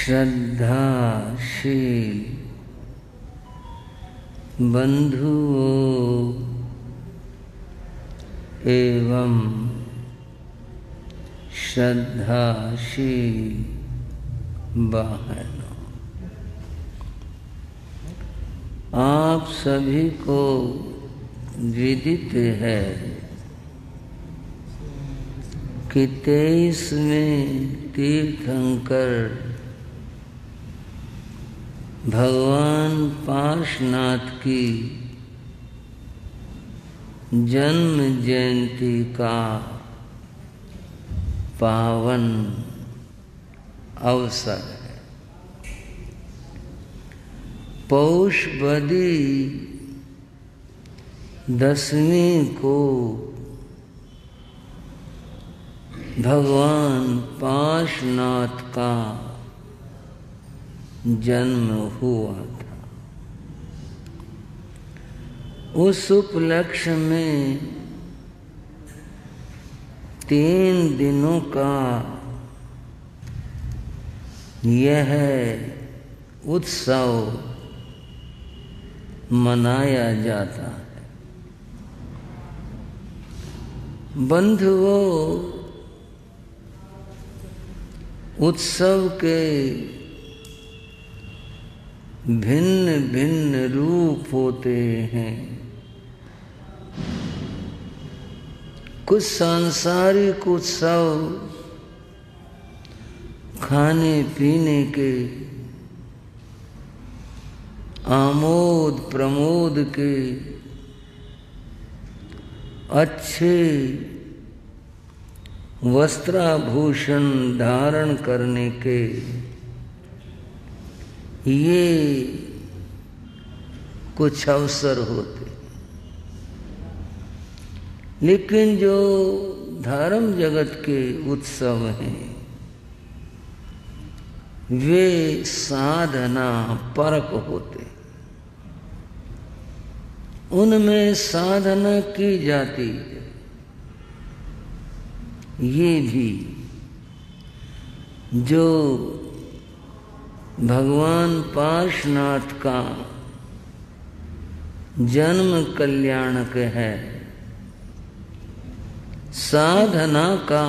श्रद्धाशील बंधुओं एवं श्रद्धाशील बहनों, आप सभी को विदित है कि 23वें तीर्थंकर भगवान पार्श्वनाथ की जन्म जयंती का पावन अवसर है। पौष बदी दशमी को भगवान पार्श्वनाथ का जन्म हुआ था। उस उपलक्ष्य में 3 दिनों का यह उत्सव मनाया जाता है। बंधुओं, उत्सव के भिन्न भिन्न रूप होते हैं। कुछ सांसारिक उत्सव खाने पीने के, आमोद प्रमोद के, अच्छे वस्त्राभूषण धारण करने के, ये कुछ अवसर होते। लेकिन जो धर्म जगत के उत्सव हैं, वे साधना परक होते। उनमें साधना की जाती है। ये भी जो भगवान पार्श्वनाथ का जन्म कल्याणक है, साधना का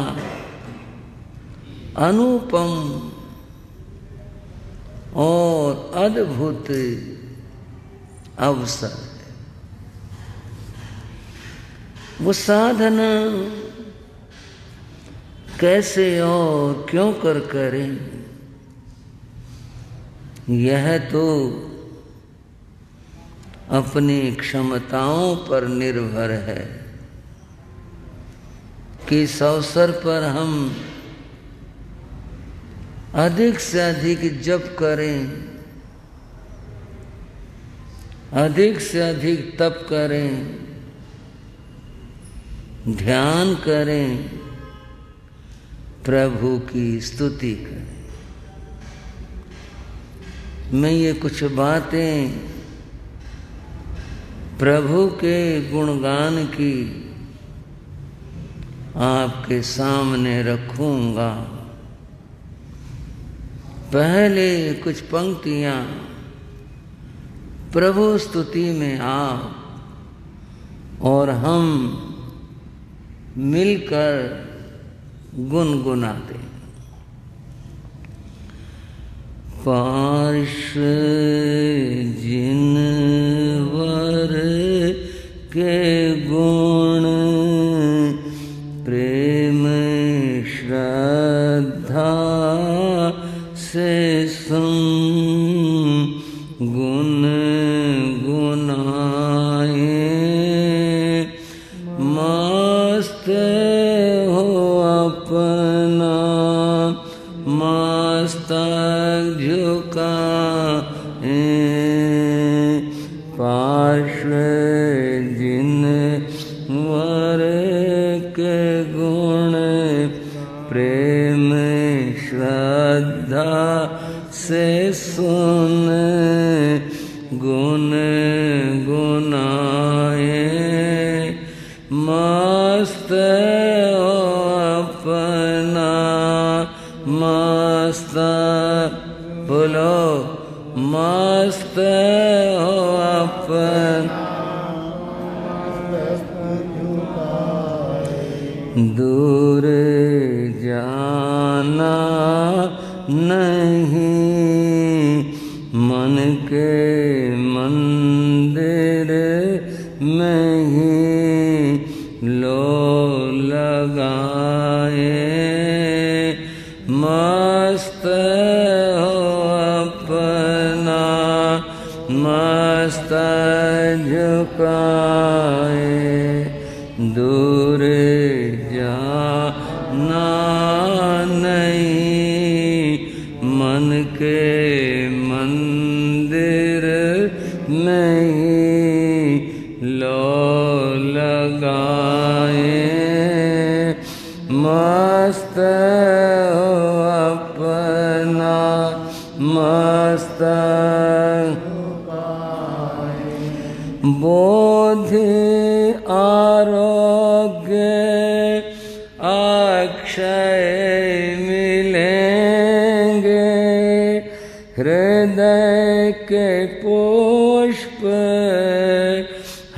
अनुपम और अद्भुत अवसर है। वो साधना कैसे और क्यों कर करें, यह तो अपनी क्षमताओं पर निर्भर है कि इस अवसर पर हम अधिक से अधिक जप करें, अधिक से अधिक तप करें, ध्यान करें, प्रभु की स्तुति करें। मैं ये कुछ बातें प्रभु के गुणगान की आपके सामने रखूंगा। पहले कुछ पंक्तियां प्रभु स्तुति में आप और हम मिलकर गुनगुनाते हैं। पार्श्व जिनवर के गुण प्रेम श्रद्धा से सुन गुण गुनाए, मस्त हो अपना मस्तक झुकाए। पार्श्व जिनवर के गुण प्रेम श्रद्धा से सुन गुण गुनाए, मस्त हो अपना मस्तक बोलो मस्त हो अपना दूर जाना नहीं, मन के मंदिर में ही लो लगाए। मस्त हो अपना मस्त झुकाए, दूर जाना नहीं, मन के मंदिर में ही लो लगाए। मस्त हो अपना मस्त बोधि आरोग्य अक्षय मिलेंगे, हृदय के पुष्प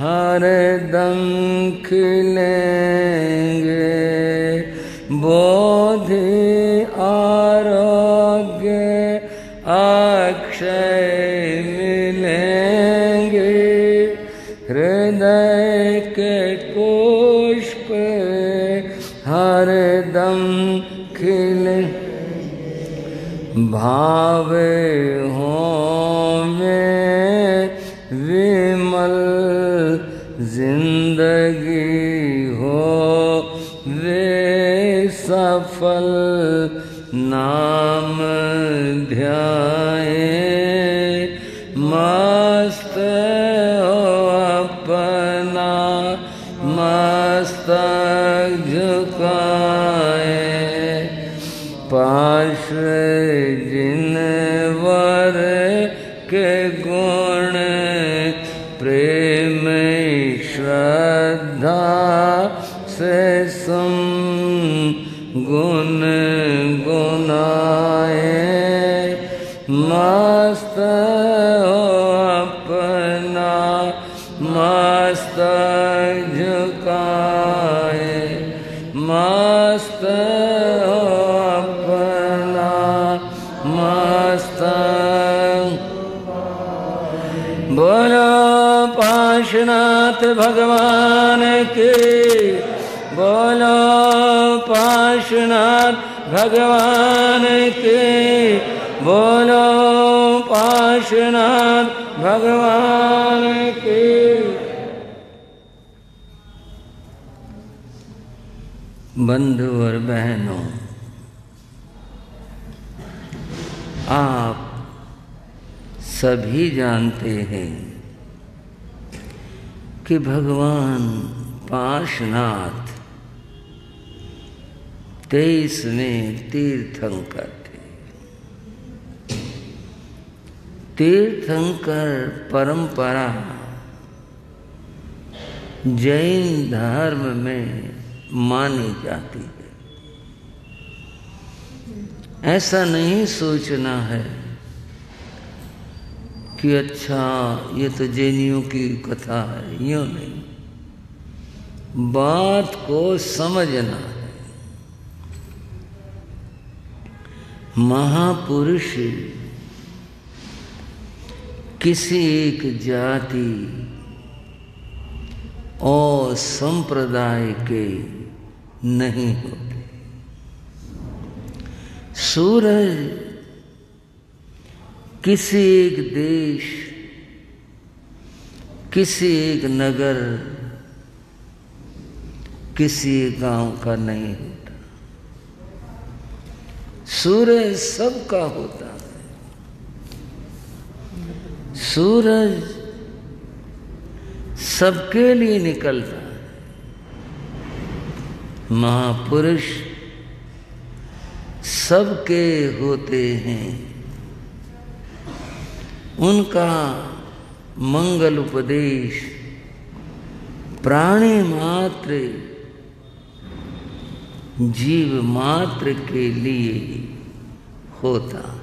हरदम खिलेंगे। बोधि आरोग्य अक्षय मिलेंगे, हृदय के पुष्प हरदम खिले। भावे हो में विमल जिंदगी हो वे सफल, नाम ध्याए। मस्त हो अपना मस्तक झुकाए, पाश जिनवर के गुण प्रेम श्रद्धा से सुन गुण गुनाए। मस्त हो अपना मस्तक झुकाए, मस्त हो अपना मस्तक। बोलो पाशनाथ भगवान की, बोलो पाशनाथ भगवान की, बोलो पाशनाथ भगवान की। बंधु और बहनों, आप सभी जानते हैं कि भगवान पाशनाथ 23वें तीर्थंकर थे। तीर्थंकर परंपरा जैन धर्म में मानी जाती है। ऐसा नहीं सोचना है कि अच्छा ये तो जैनियों की कथा है, यूं नहीं, बात को समझना है। महापुरुष किसी एक जाति और संप्रदाय के नहीं होते। सूरज किसी एक देश, किसी एक नगर, किसी एक गांव का नहीं होता। सूरज सबका होता है। सूरज सबके लिए निकलता है। महापुरुष सबके होते हैं। उनका मंगल उपदेश प्राणी मात्र, जीव मात्र के लिए होता है।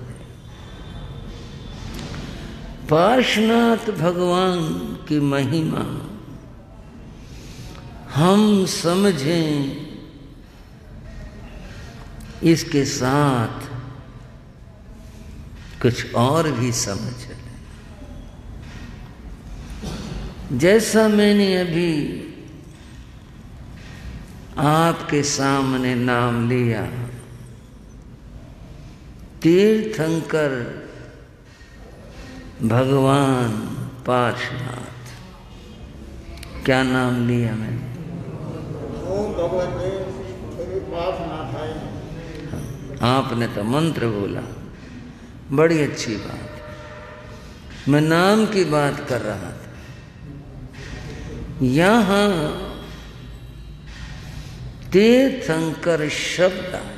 पार्श्वनाथ भगवान की महिमा हम समझें, इसके साथ कुछ और भी समझ लें। जैसा मैंने अभी आपके सामने नाम लिया, तीर्थंकर भगवान पार्श्वनाथ, क्या नाम लिया मैंने? आपने तो मंत्र बोला, बड़ी अच्छी बात है। मैं नाम की बात कर रहा था। यहां तीर्थंकर शब्द आया।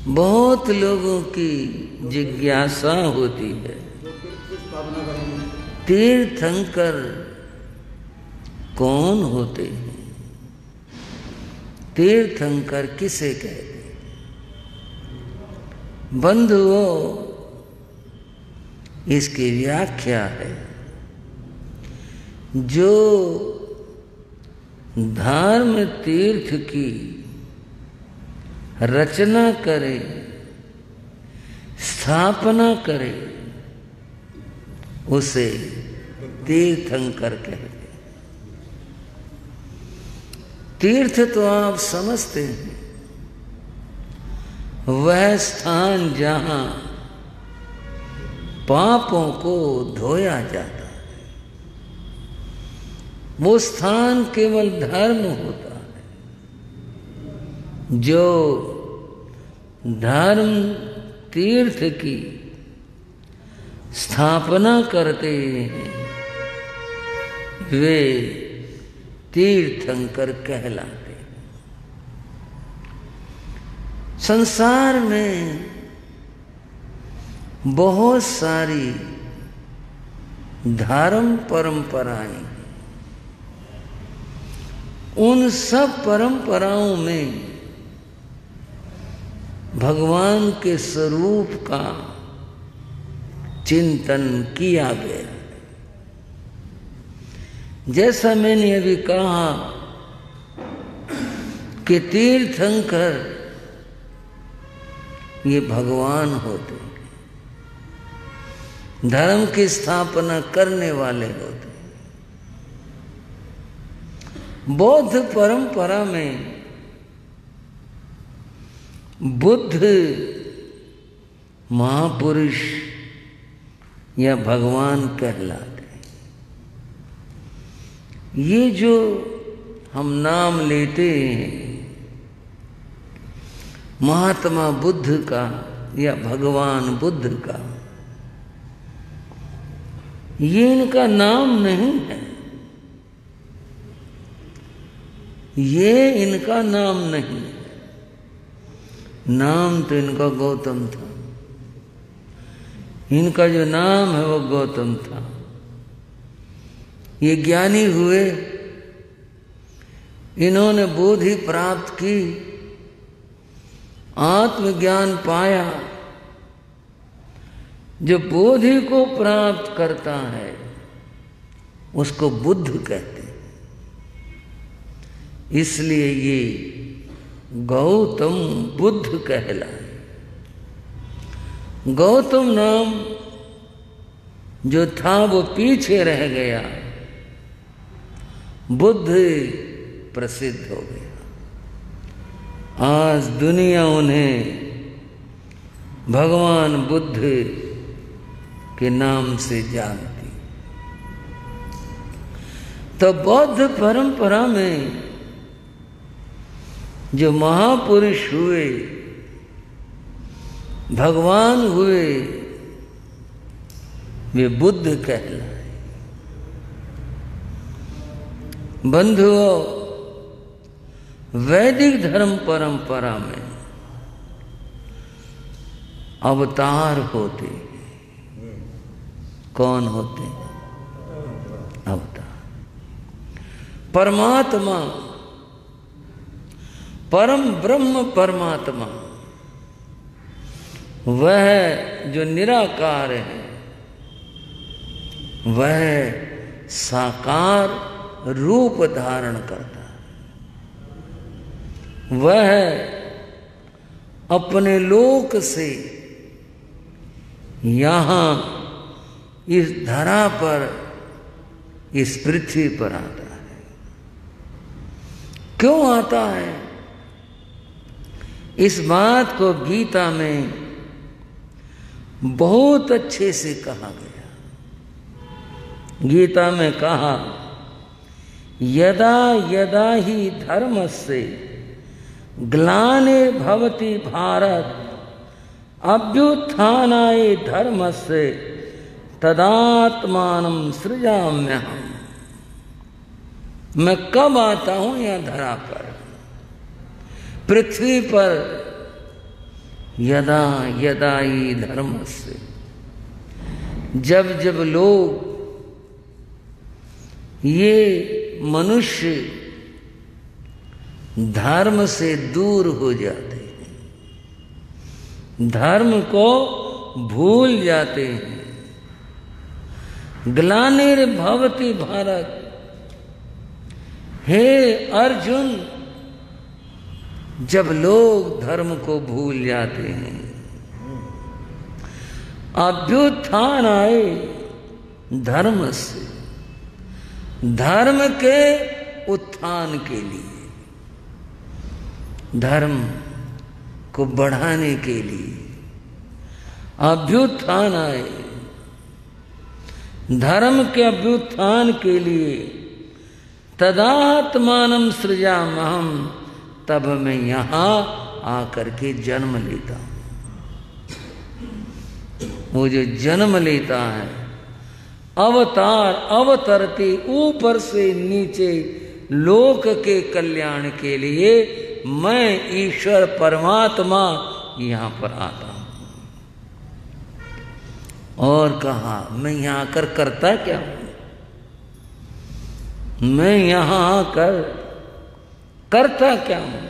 बहुत लोगों की जिज्ञासा होती है, तीर्थंकर कौन होते हैं, तीर्थंकर किसे कहते हैं? बंधुओं, इसकी व्याख्या है, जो धर्म तीर्थ की रचना करे, स्थापना करे, उसे तीर्थंकर कहते हैं। तीर्थ तो आप समझते हैं, वह स्थान जहां पापों को धोया जाता है। वो स्थान केवल धर्म होता है। जो धर्म तीर्थ की स्थापना करते हैं, वे तीर्थंकर कहलाते हैं। संसार में बहुत सारी धर्म परंपराएं, उन सब परंपराओं में भगवान के स्वरूप का चिंतन किया गया। जैसा मैंने अभी कहा कि तीर्थंकर ये भगवान होते, धर्म की स्थापना करने वाले होते। बौद्ध परंपरा में बुद्ध महापुरुष या भगवान कहलाते हैं। ये जो हम नाम लेते हैं महात्मा बुद्ध का या भगवान बुद्ध का, ये इनका नाम नहीं है, ये इनका नाम नहीं है। नाम तो इनका गौतम था, इनका जो नाम है वो गौतम था। ये ज्ञानी हुए, इन्होंने बोधि प्राप्त की, आत्मज्ञान पाया। जो बोधि को प्राप्त करता है उसको बुद्ध कहते हैं। इसलिए ये गौतम बुद्ध कहलाए। गौतम नाम जो था वो पीछे रह गया, बुद्ध प्रसिद्ध हो गया। आज दुनिया उन्हें भगवान बुद्ध के नाम से जानती। तो बौद्ध परंपरा में जो महापुरुष हुए, भगवान हुए, वे बुद्ध कहलाए। बंधुओं, वैदिक धर्म परंपरा में अवतार होते। कौन होते? अवतार। परमात्मा, परम ब्रह्म परमात्मा वह जो निराकार है वह साकार रूप धारण करता है। वह अपने लोक से यहाँ इस धरा पर, इस पृथ्वी पर आता है। क्यों आता है? इस बात को गीता में बहुत अच्छे से कहा गया। गीता में कहा, यदा यदा ही धर्मस्य ग्लानिर् भवति भारत अभ्युत्थानाय धर्मस्य तदात्मानं सृजाम्यहम्। मैं कब आता हूं यहां धरा पर, पृथ्वी पर? यदा यदा ही धर्मस्य, जब जब लोग, ये मनुष्य धर्म से दूर हो जाते हैं, धर्म को भूल जाते हैं। ग्लानिर्भवति भारत, हे अर्जुन, जब लोग धर्म को भूल जाते हैं, अभ्युत्थान आए धर्म से, धर्म के उत्थान के लिए, धर्म को बढ़ाने के लिए अभ्युत्थान आए, धर्म के अभ्युत्थान के लिए तदात्मानं सृजाम्यहम्, तब मैं यहां आकर के जन्म लेता हूं। वो जो जन्म लेता है, अवतार अवतरती ऊपर से नीचे लोक के कल्याण के लिए मैं ईश्वर परमात्मा यहां पर आता हूं। और कहा, मैं यहां आकर करता क्या हूं? मैं यहां आकर करता क्या हूं?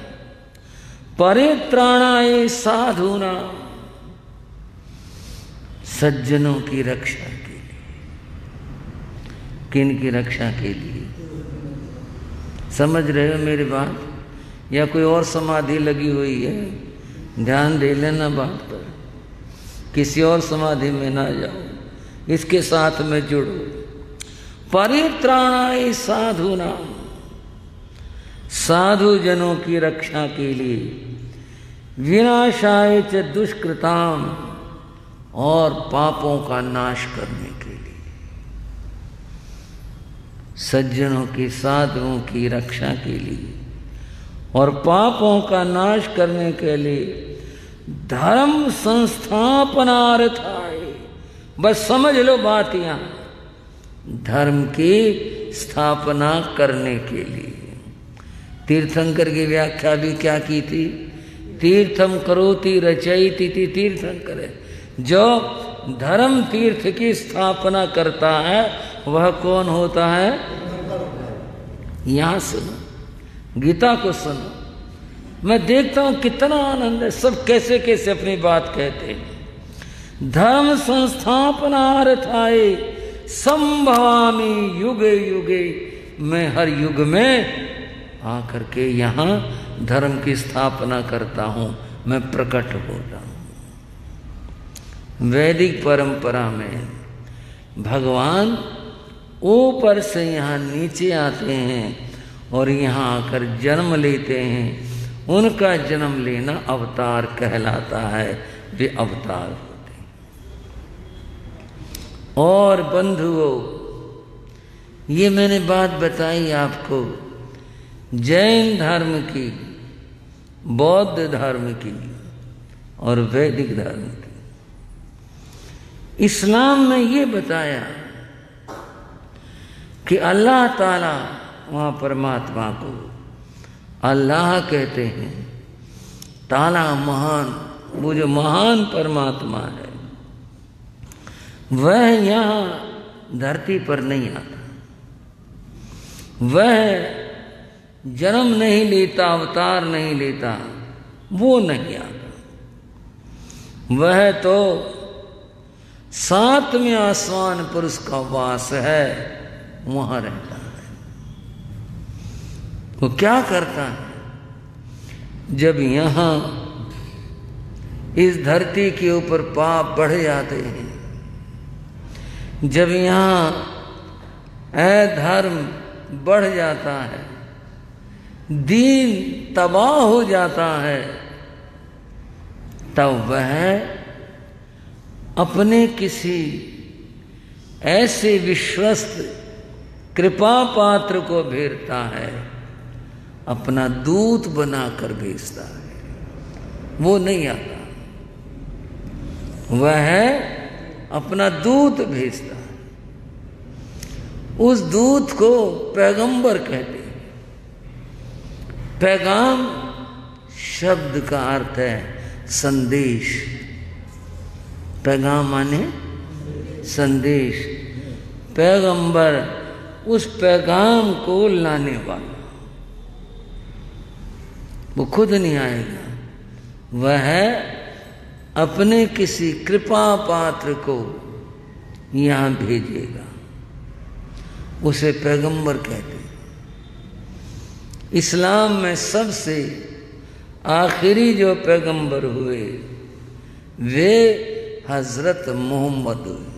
परित्राणाय साधूनां, सज्जनों की रक्षा के लिए। किन की रक्षा के लिए? समझ रहे हो मेरी बात? या कोई और समाधि लगी हुई है? ध्यान दे लेना बात पर, किसी और समाधि में ना जाओ, इसके साथ में जुड़ो। परित्राणाय साधूनां, साधु जनों की रक्षा के लिए, विनाशाय च दुष्कृताम, और पापों का नाश करने के लिए। सज्जनों की, साधुओं की रक्षा के लिए और पापों का नाश करने के लिए धर्म संस्थापनार्थाय, बस समझ लो बात यहां, धर्म की स्थापना करने के लिए। तीर्थंकर की व्याख्या भी क्या की थी? तीर्थम करोति रचयति तीर्थंकर, जो धर्म तीर्थ की स्थापना करता है वह कौन होता है? यहां सुनो, गीता को सुनो। मैं देखता हूं कितना आनंद है, सब कैसे कैसे अपनी बात कहते हैं। धर्म संस्थापनार्थाय संभवामि युगे युगे, मैं हर युग में आकर के यहाँ धर्म की स्थापना करता हूँ, मैं प्रकट होता हूँ। वैदिक परंपरा में भगवान ऊपर से यहाँ नीचे आते हैं और यहाँ आकर जन्म लेते हैं। उनका जन्म लेना अवतार कहलाता है, वे अवतार होते हैं। और बंधुओं, ये मैंने बात बताई आपको जैन धर्म की, बौद्ध धर्म की और वैदिक धर्म की। इस्लाम में ये बताया कि अल्लाह ताला, वहाँ परमात्मा को अल्लाह कहते हैं। ताला महान, वो जो महान परमात्मा है वह यहाँ धरती पर नहीं आता, वह जन्म नहीं लेता, अवतार नहीं लेता, वो नहीं आता। वह तो 7वें आसमान पर उसका वास है, वहां रहता है। वो क्या करता है? जब यहां इस धरती के ऊपर पाप बढ़ जाते हैं, जब यहां अधर्म बढ़ जाता है, दीन तबाह हो जाता है, तब वह अपने किसी ऐसे विश्वस्त कृपा पात्र को भेजता है, अपना दूत बनाकर भेजता है। वो नहीं आता, वह अपना दूत भेजता है। उस दूत को पैगंबर कहते हैं। पैगाम शब्द का अर्थ है संदेश। पैगाम माने संदेश। पैगंबर उस पैगाम को लाने वाला। वो खुद नहीं आएगा, वह अपने किसी कृपा पात्र को यहां भेजेगा। उसे पैगंबर कहते हैं। इस्लाम में सबसे आखिरी जो पैगंबर हुए वे हजरत मोहम्मद हुए।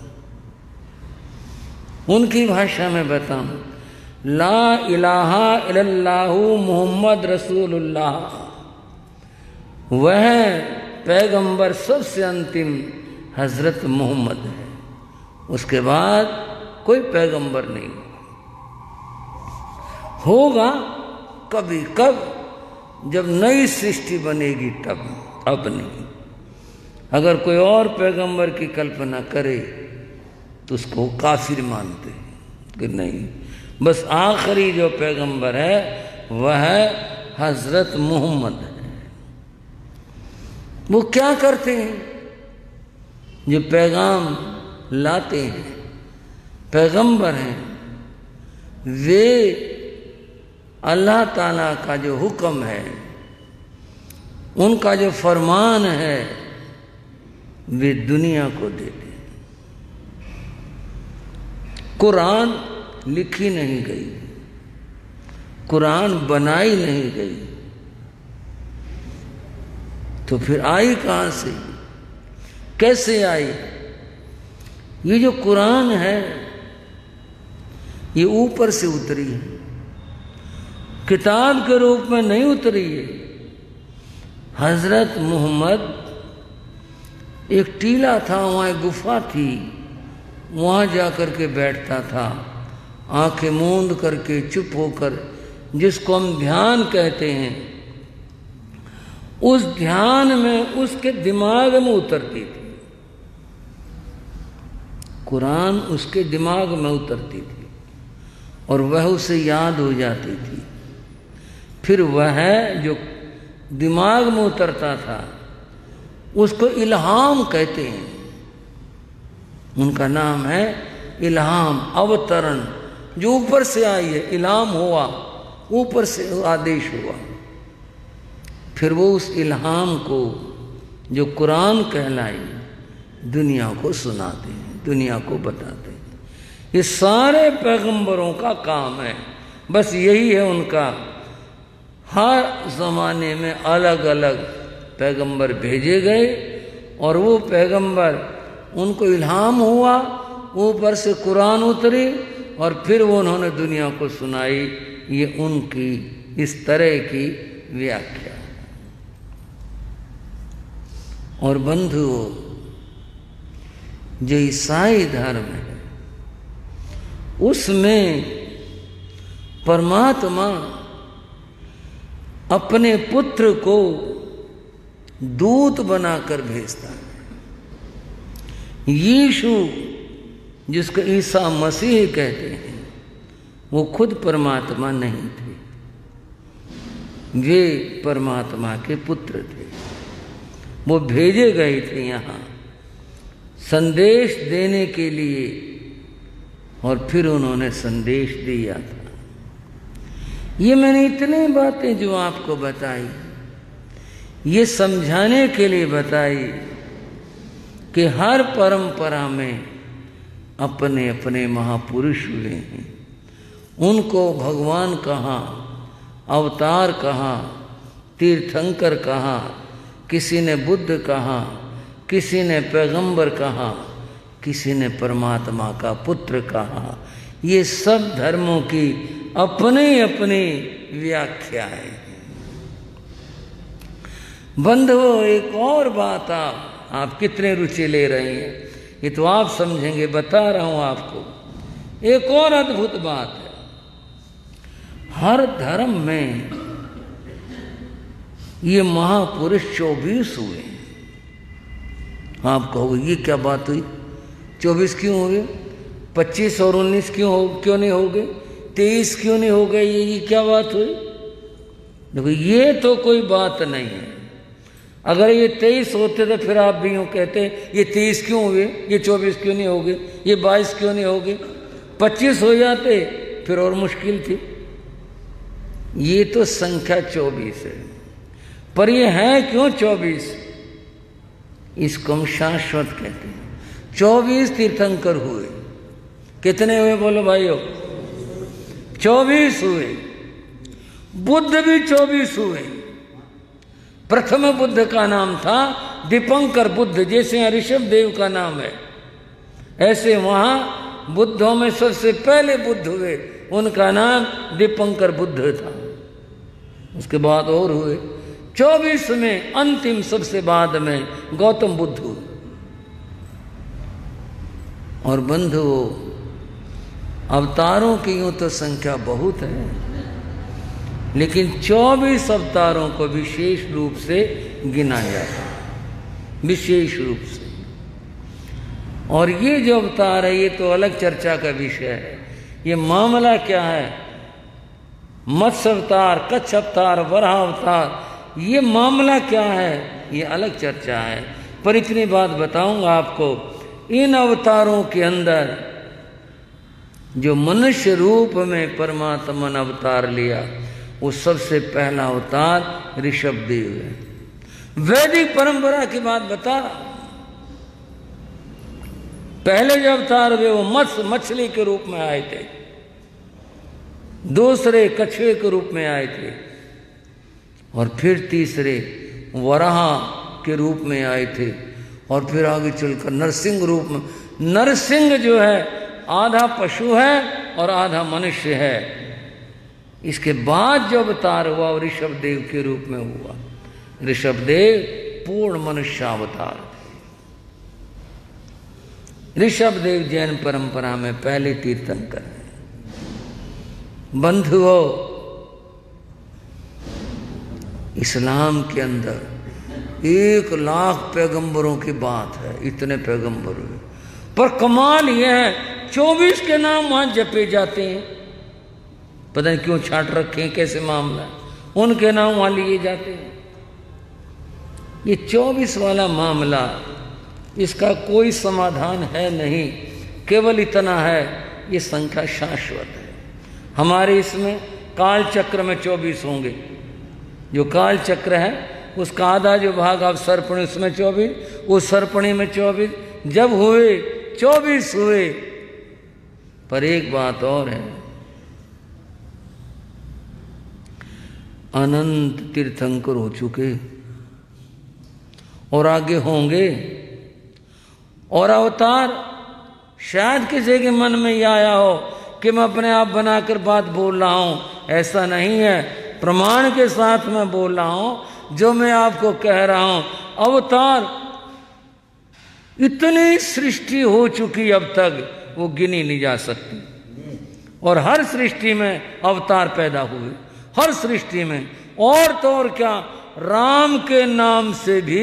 उनकी भाषा में बताऊं, ला इलाहा इल्लल्लाहु मुहम्मद रसूलुल्लाह। वह पैगंबर सबसे अंतिम हजरत मोहम्मद है। उसके बाद कोई पैगंबर नहीं होगा। कभी कब जब नई सृष्टि बनेगी तब, अब नहीं। अगर कोई और पैगंबर की कल्पना करे तो उसको काफिर मानते हैं कि नहीं, बस आखिरी जो पैगंबर है वह हजरत मोहम्मद है। वो क्या करते हैं? जो पैगाम लाते हैं, पैगंबर हैं, वे अल्लाह ताला का जो हुक्म है, उनका जो फरमान है, वे दुनिया को देते हैं। कुरान लिखी नहीं गई, कुरान बनाई नहीं गई, तो फिर आई कहां से? कैसे आई? ये जो कुरान है ये ऊपर से उतरी है, किताब के रूप में नहीं उतरी है। हजरत मोहम्मद एक टीला था, वहां एक गुफा थी, वहां जाकर के बैठता था, आंखें मूंद करके चुप होकर, जिसको हम ध्यान कहते हैं। उस ध्यान में उसके दिमाग में उतरती थी, कुरान उसके दिमाग में उतरती थी और वह उसे याद हो जाती थी। फिर वह जो दिमाग में उतरता था उसको इल्हाम कहते हैं। उनका नाम है इल्हाम, अवतरण, जो ऊपर से आई है। इल्हाम हुआ, ऊपर से आदेश हुआ। फिर वो उस इल्हाम को जो कुरान कहलाई दुनिया को सुनाते हैं, दुनिया को बताते हैं। ये सारे पैगंबरों का काम है, बस यही है उनका। हर ज़माने में अलग अलग पैगंबर भेजे गए और वो पैगंबर, उनको इल्हाम हुआ, ऊपर से कुरान उतरी और फिर वो उन्होंने दुनिया को सुनाई। ये उनकी इस तरह की व्याख्या। और बंधुओं, जो ईसाई धर्म है उसमें परमात्मा अपने पुत्र को दूत बनाकर भेजता है। यीशु, जिसको ईसा मसीह कहते हैं, वो खुद परमात्मा नहीं थे, वे परमात्मा के पुत्र थे। वो भेजे गए थे यहाँ संदेश देने के लिए और फिर उन्होंने संदेश दिया था। ये मैंने इतनी बातें जो आपको बताई, ये समझाने के लिए बताई कि हर परंपरा में अपने अपने महापुरुष हुए हैं। उनको भगवान कहा, अवतार कहा, तीर्थंकर कहा, किसी ने बुद्ध कहा, किसी ने पैगंबर कहा, किसी ने परमात्मा का पुत्र कहा। ये सब धर्मों की अपनी अपनी व्याख्या है। बंधुओं, एक और बात आप कितने रुचि ले रहे हैं ये तो आप समझेंगे, बता रहा हूं आपको। एक और अद्भुत बात है, हर धर्म में ये महापुरुष 24 हुए। आप कहोगे ये क्या बात हुई, 24 क्यों हो गए, 25 और 19 क्यों नहीं हो गए, 23 क्यों नहीं हो गए, ये क्या बात हुई? देखो, ये तो कोई बात नहीं है। अगर ये 23 होते तो फिर आप भी यूँ कहते ये 23 क्यों हुए, ये 24 क्यों नहीं हो गए, ये 22 क्यों नहीं हो गए, 25 हो जाते फिर और मुश्किल थी। ये तो संख्या 24 है, पर ये है क्यों 24? इसको हम शाश्वत कहते हैं। 24 तीर्थंकर हुए। कितने हुए बोलो भाइयों? 24 हुए। बुद्ध भी 24 हुए। प्रथम बुद्ध का नाम था दीपंकर बुद्ध, जैसे ऋषभ देव का नाम है, ऐसे वहां बुद्धों में सबसे पहले बुद्ध हुए, उनका नाम दीपंकर बुद्ध था। उसके बाद और हुए। 24 में अंतिम सबसे बाद में गौतम बुद्ध हुए। और बंधुओं, अवतारों की यूं तो संख्या बहुत है, लेकिन 24 अवतारों को विशेष रूप से गिना जाता है, विशेष रूप से। और ये जो अवतार है ये तो अलग चर्चा का विषय है। ये मामला क्या है, मत्स्य अवतार, कच्छ अवतार, वराह अवतार, ये मामला क्या है, ये अलग चर्चा है। पर इतनी बात बताऊंगा आपको, इन अवतारों के अंदर जो मनुष्य रूप में परमात्मा ने अवतार लिया, वो सबसे पहला अवतार ऋषभ देव है। वैदिक परंपरा की बात बता रहा हूं। पहले जो अवतार हुए वो मछली के रूप में आए थे, दूसरे कछुए के रूप में आए थे, और फिर तीसरे वराह के रूप में आए थे, और फिर आगे चलकर नरसिंह रूप में। नरसिंह जो है आधा पशु है और आधा मनुष्य है। इसके बाद जो अवतार हुआ वो ऋषभ देव के रूप में हुआ। ऋषभ देव पूर्ण मनुष्यावतार। ऋषभ देव जैन परंपरा में पहले तीर्थंकर है। बंधुओं, इस्लाम के अंदर 1,00,000 पैगंबरों की बात है, इतने पैगंबर हुए। पर कमाल यह है 24 के नाम वहां जपे जाते हैं। पता नहीं क्यों छाट रखे हैं, कैसे मामला, उनके नाम वहां लिए जाते हैं। ये 24 वाला मामला, इसका कोई समाधान है नहीं, केवल इतना है ये संख्या शाश्वत है। हमारे इसमें काल चक्र में 24 होंगे। जो काल चक्र है उसका आधा जो भाग आप सर्पणी, उसमें 24, उस सर्पणी में 24, जब हुए 24 हुए। पर एक बात और है, अनंत तीर्थंकर हो चुके और आगे होंगे। और अवतार शायद किसी के मन में यह आया हो कि मैं अपने आप बनाकर बात बोल रहा हूं, ऐसा नहीं है। प्रमाण के साथ मैं बोल रहा हूं, जो मैं आपको कह रहा हूं। अवतार इतनी सृष्टि हो चुकी अब तक, वो गिनी नहीं जा सकती। और हर सृष्टि में अवतार पैदा हुए, हर सृष्टि में। और तो और क्या, राम के नाम से भी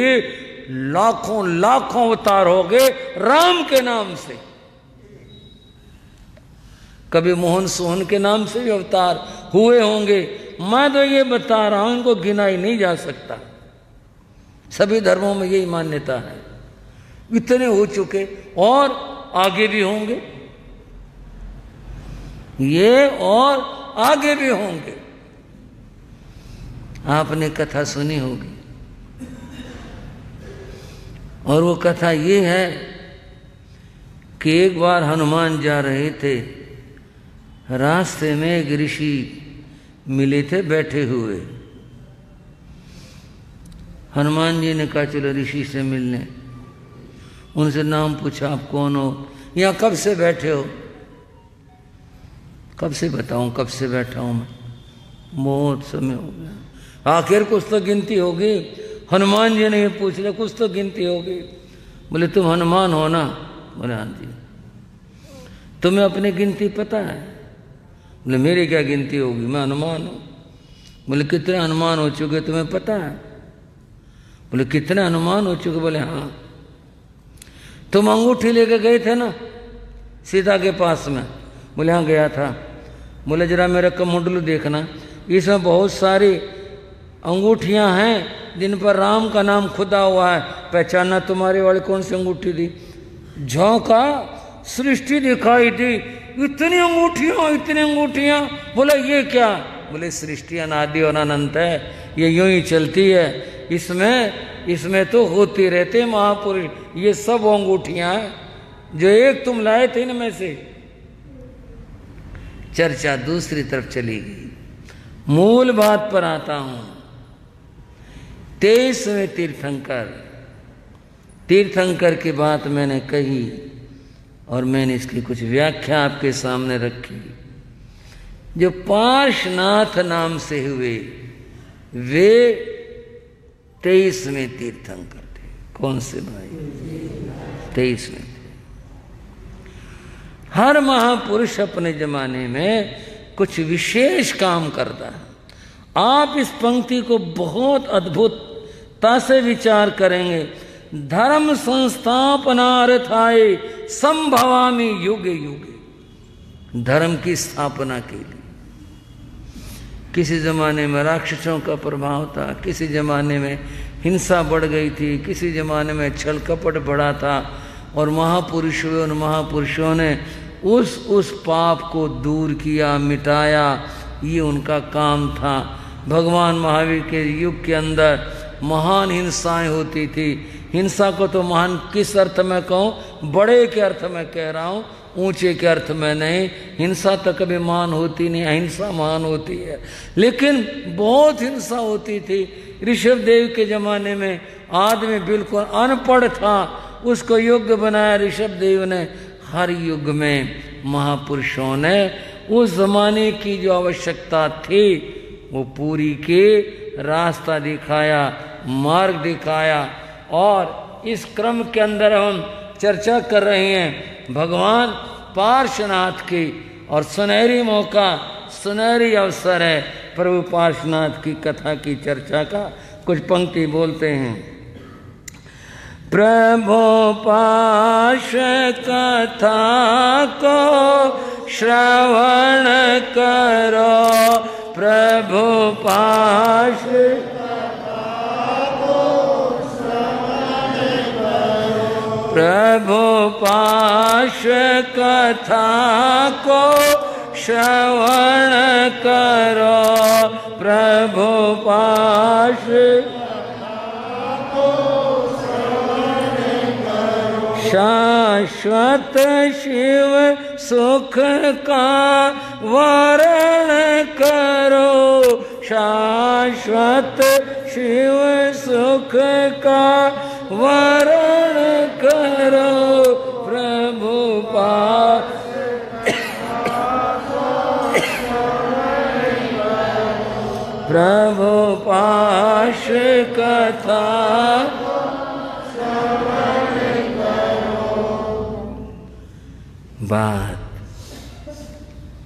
लाखों लाखों अवतार हो गए, राम के नाम से। कभी मोहन सोहन के नाम से भी अवतार हुए होंगे। मैं तो ये बता रहा हूं, इनको गिना ही नहीं जा सकता। सभी धर्मों में यही मान्यता है। इतने हो चुके और आगे भी होंगे, ये और आगे भी होंगे। आपने कथा सुनी होगी, और वो कथा ये है कि एक बार हनुमान जा रहे थे, रास्ते में एक ऋषि मिले थे बैठे हुए। हनुमान जी ने कहा चलो ऋषि से मिलने। उनसे नाम पूछा, आप कौन हो, यहाँ कब से बैठे हो? कब से बताऊं कब से बैठा हूं मैं, बहुत समय हो गया। आखिर कुछ तो गिनती होगी। हनुमान जी ने ये पूछ लिया, कुछ तो गिनती होगी। बोले तुम हनुमान हो ना? बोले हाँ जी। तुम्हें अपनी गिनती पता है? बोले मेरी क्या गिनती होगी, मैं हनुमान हूँ। बोले कितने हनुमान हो चुके तुम्हें पता है? बोले कितने हनुमान हो चुके? बोले हाँ। तुम अंगूठी लेके गए थे ना सीता के पास में? बोले हाँ गया था। बोले जरा मेरा कमंडलू देखना, इसमें बहुत सारी अंगूठियां हैं जिन पर राम का नाम खुदा हुआ है, पहचानना तुम्हारी वाली कौन सी अंगूठी थी? झोंका, सृष्टि दिखाई दी, इतनी अंगूठियां इतनी अंगूठियां। बोला ये क्या? बोले सृष्टि अनादि और अनंत है, ये यूं ही चलती है, इसमें तो होती रहते महापुरुष। ये सब अंगूठियां हैं जो एक तुम लाए थे इनमें से। चर्चा दूसरी तरफ चली गई। मूल बात पर आता हूं। 23वें तीर्थंकर की बात मैंने कही और मैंने इसकी कुछ व्याख्या आपके सामने रखी। जो पार्श्वनाथ नाम से हुए वे 23वें तीर्थंकर थे। कौन से भाई? 23वें। हर महापुरुष अपने जमाने में कुछ विशेष काम करता है। आप इस पंक्ति को बहुत अद्भुतता से विचार करेंगे। धर्म संस्थापनार्थाय संभवामि युगे युगे। धर्म की स्थापना के लिए। किसी जमाने में राक्षसों का प्रभाव था, किसी जमाने में हिंसा बढ़ गई थी, किसी जमाने में छल कपट बढ़ा था, और महापुरुषों उन महापुरुषों ने उस पाप को दूर किया, मिटाया। ये उनका काम था। भगवान महावीर के युग के अंदर महान हिंसाएं होती थी। हिंसा को तो महान किस अर्थ में कहूँ? बड़े के अर्थ में कह रहा हूँ, ऊंचे के अर्थ में नहीं। हिंसा तो कभी महान होती नहीं, अहिंसा महान होती है। लेकिन बहुत हिंसा होती थी। ऋषभ देव के जमाने में आदमी बिल्कुल अनपढ़ था, उसको योग्य बनाया ऋषभ देव ने। हर युग में महापुरुषों ने उस जमाने की जो आवश्यकता थी वो पूरी के रास्ता दिखाया, मार्ग दिखाया। और इस क्रम के अंदर हम चर्चा कर रहे हैं भगवान पार्श्वनाथ की, और सुनहरी मौका, सुनहरी अवसर है प्रभु पार्श्वनाथ की कथा की चर्चा का। कुछ पंक्ति बोलते हैं। प्रभु पार्श्व कथा को श्रवण करो, प्रभु पार्श्व प्रभु पार्श्व कथा को श्रवण करो, प्रभु पार्श्व शाश्वत शिव सुख का वरण करो, शाश्वत शिव सुख का वरण करो, प्रभु प्रभु पाश कथा बात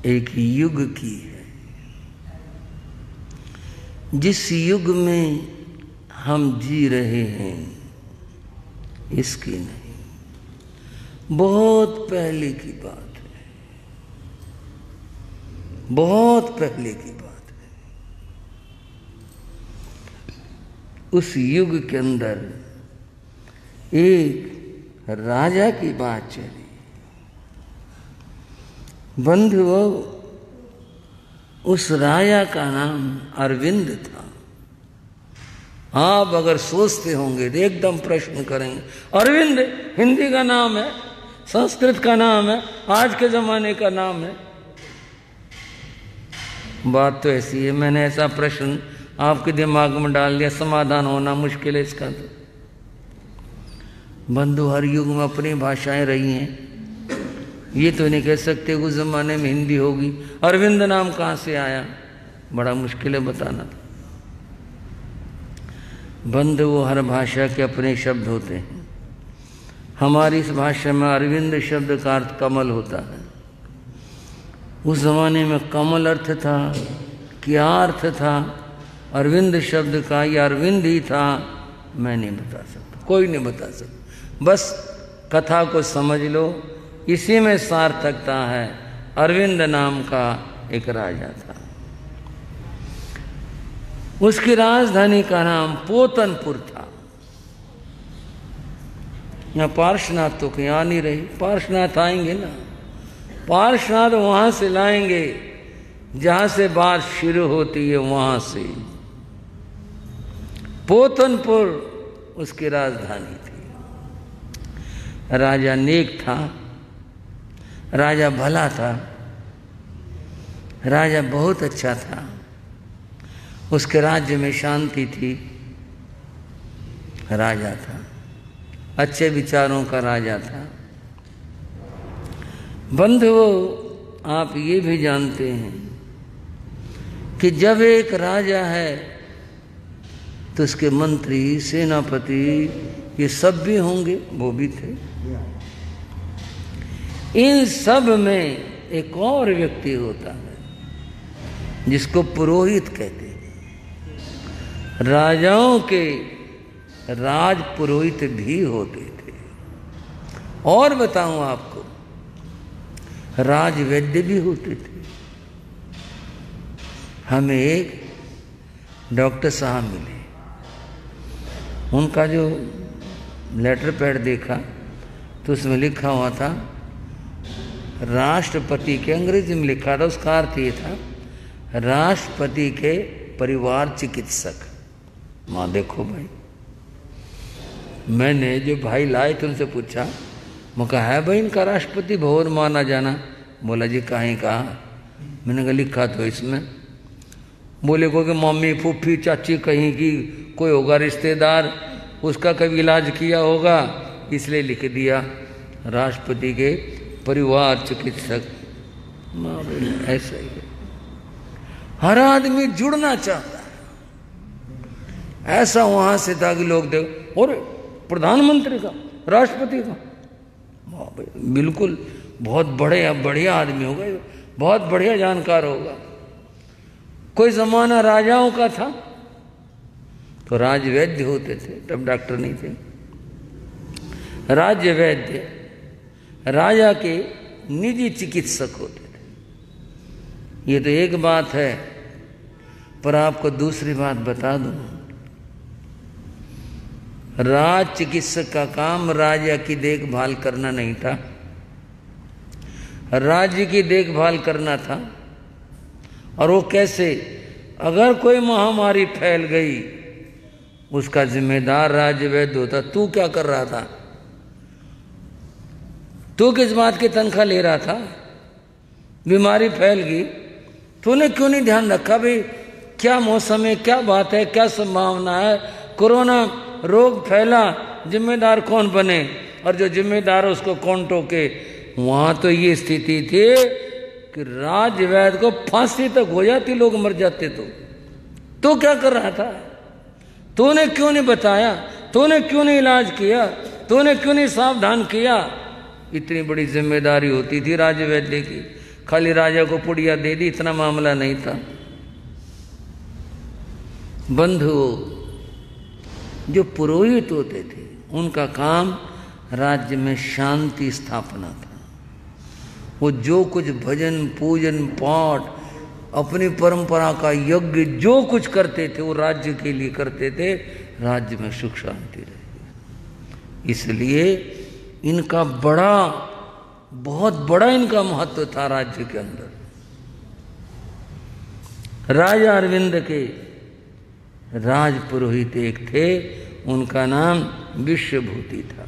एक युग की है। जिस युग में हम जी रहे हैं इसकी नहीं, बहुत पहले की बात है, बहुत पहले की बात है। उस युग के अंदर एक राजा की बात चली। बंधुओं, उस राजा का नाम अरविंद था। आप अगर सोचते होंगे तो एकदम प्रश्न करेंगे। अरविंद हिंदी का नाम है, संस्कृत का नाम है, आज के जमाने का नाम है। बात तो ऐसी है। मैंने ऐसा प्रश्न आपके दिमाग में डाल दिया, समाधान होना मुश्किल है इसका। तो बंधु हर युग में अपनी भाषाएं रही हैं, ये तो नहीं कह सकते उस जमाने में हिंदी होगी। अरविंद नाम कहाँ से आया, बड़ा मुश्किल है बताना। बंधु वो हर भाषा के अपने शब्द होते हैं। हमारी इस भाषा में अरविंद शब्द का अर्थ कमल होता है। उस जमाने में कमल अर्थ था, क्या अर्थ था अरविंद शब्द का, या अरविंद ही था, मैं नहीं बता सकता, कोई नहीं बता सकता। बस कथा को समझ लो, इसी में सार्थकता है। अरविंद नाम का एक राजा था, उसकी राजधानी का नाम पोतनपुर था। यहाँ पार्श्वनाथ तो कहीं आ नहीं रही, पार्श्वनाथ आएंगे ना, पार्श्वनाथ वहां से लाएंगे जहां से बात शुरू होती है, वहां से। पोतनपुर उसकी राजधानी थी। राजा नेक था, राजा भला था, राजा बहुत अच्छा था। उसके राज्य में शांति थी, राजा था, अच्छे विचारों का राजा था। बंधुओं, आप ये भी जानते हैं कि जब एक राजा है तो उसके मंत्री, सेनापति, ये सब भी होंगे, वो भी थे। इन सब में एक और व्यक्ति होता है जिसको पुरोहित कहते हैं। राजाओं के राज पुरोहित भी होते थे। और बताऊं आपको, राज वैद्य भी होते थे। हमें एक डॉक्टर साहब मिले, उनका जो लेटर पैड देखा तो उसमें लिखा हुआ था राष्ट्रपति के, अंग्रेजी में लिखा था, उसका अर्थ ये था राष्ट्रपति के परिवार चिकित्सक। माँ देखो भाई, मैंने जो भाई लाए थे उनसे पूछा, मैं कहा है भाई इनका राष्ट्रपति भवन माना जाना? बोला जी कहीं कहा। मैंने कहा लिखा तो इसमें। बोले को कि मम्मी फूफी चाची कहीं की कोई होगा रिश्तेदार, उसका कभी इलाज किया होगा, इसलिए लिख दिया राष्ट्रपति के परिवार चिकित्सक। ऐसा ही है, हर आदमी जुड़ना चाहता है। ऐसा वहां से था कि लोग देखो, और प्रधानमंत्री का, राष्ट्रपति का, बिल्कुल बहुत बढ़िया आदमी होगा, बहुत बढ़िया जानकार होगा। कोई जमाना राजाओं का था तो राजवैद्य होते थे, तब डॉक्टर नहीं थे। राज्य वैद्य राजा के निजी चिकित्सक होते थे। ये तो एक बात है, पर आपको दूसरी बात बता दूं। राज चिकित्सक का काम राजा की देखभाल करना नहीं था, राज्य की देखभाल करना था। और वो कैसे? अगर कोई महामारी फैल गई, उसका जिम्मेदार राज्य वैद्य होता। तू क्या कर रहा था? तू किस बात की तनख्वाह ले रहा था? बीमारी फैल गई, तूने क्यों नहीं ध्यान रखा भाई क्या मौसम है, क्या बात है, क्या संभावना है, कोरोना रोग फैला, जिम्मेदार कौन बने, और जो जिम्मेदार है उसको कौन टोके। वहां तो ये स्थिति थी कि राजवैद्य को फांसी तक हो जाती, लोग मर जाते। तो क्या कर रहा था? तूने क्यों नहीं बताया? तूने क्यों नहीं इलाज किया? तूने क्यों नहीं सावधान किया? इतनी बड़ी जिम्मेदारी होती थी राजवैद्य की। खाली राजा को पुड़िया दे दी, इतना मामला नहीं था। बंधुओं, जो पुरोहित होते थे उनका काम राज्य में शांति स्थापना था। वो जो कुछ भजन पूजन पाठ, अपनी परंपरा का यज्ञ जो कुछ करते थे वो राज्य के लिए करते थे, राज्य में सुख शांति रहे। इसलिए इनका बहुत बड़ा इनका महत्व था राज्य के अंदर। राजा अरविंद के राजपुरोहित एक थे, उनका नाम विश्वभूति था।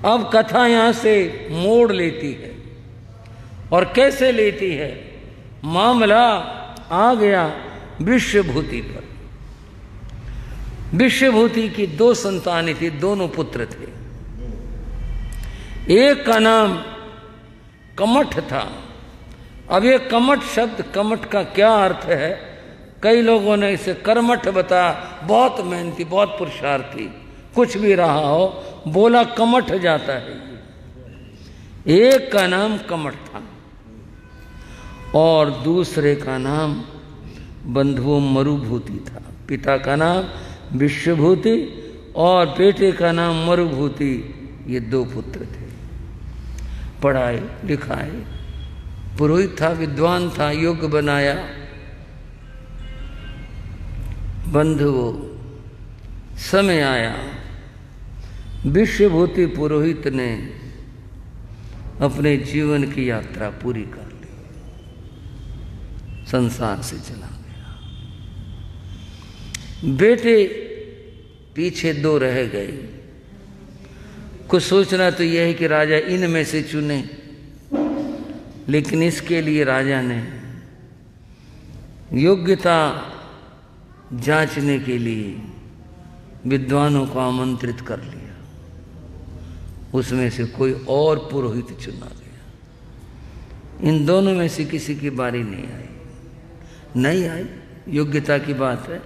अब कथा यहां से मोड़ लेती है, और कैसे लेती है? मामला आ गया विश्वभूति पर। विश्वभूति की 2 संतानें थी, दोनों पुत्र थे। एक का नाम कमठ था। अब ये कमठ शब्द, कमठ का क्या अर्थ है? कई लोगों ने इसे कर्मठ बताया, बहुत मेहनती, बहुत पुरुषार्थी, कुछ भी रहा हो, बोला कमठ जाता है। एक का नाम कमठ था और दूसरे का नाम बंधुओं मरुभूति था। पिता का नाम विश्वभूति और बेटे का नाम मरुभूति। ये 2 पुत्र थे। पढ़ाए लिखाए, पुरोहित था, विद्वान था, योग्य बनाया। बंधुओं, समय आया, विश्वभूति पुरोहित ने अपने जीवन की यात्रा पूरी कर ली, संसार से चला गया। बेटे पीछे 2 रह गए। कुछ सोचना तो यह है कि राजा इनमें से चुने, लेकिन इसके लिए राजा ने योग्यता जांचने के लिए विद्वानों को आमंत्रित कर लिया। उसमें से कोई और पुरोहित चुना गया। इन दोनों में से किसी की बारी नहीं आई। योग्यता की बात है,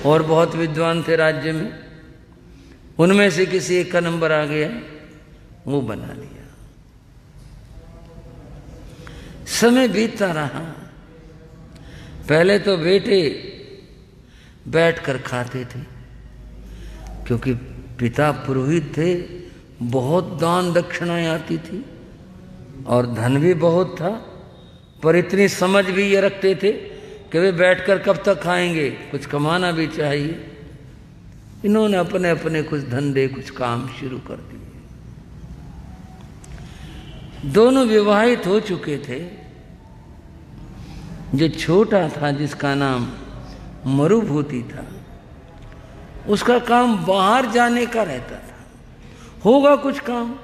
और बहुत विद्वान थे राज्य में, उनमें से किसी एक का नंबर आ गया, वो बना लिया। समय बीतता रहा। पहले तो बेटे बैठकर खाते थे, क्योंकि पिता पुरोहित थे, बहुत दान दक्षिणाएं आती थी और धन भी बहुत था, पर इतनी समझ भी ये रखते थे कि वे बैठकर कब तक खाएंगे, कुछ कमाना भी चाहिए। इन्होंने अपने अपने कुछ धंधे, कुछ काम शुरू कर दिए। दोनों विवाहित हो चुके थे। जो छोटा था, जिसका नाम मरुभूति था, उसका काम बाहर जाने का रहता था। होगा कुछ काम,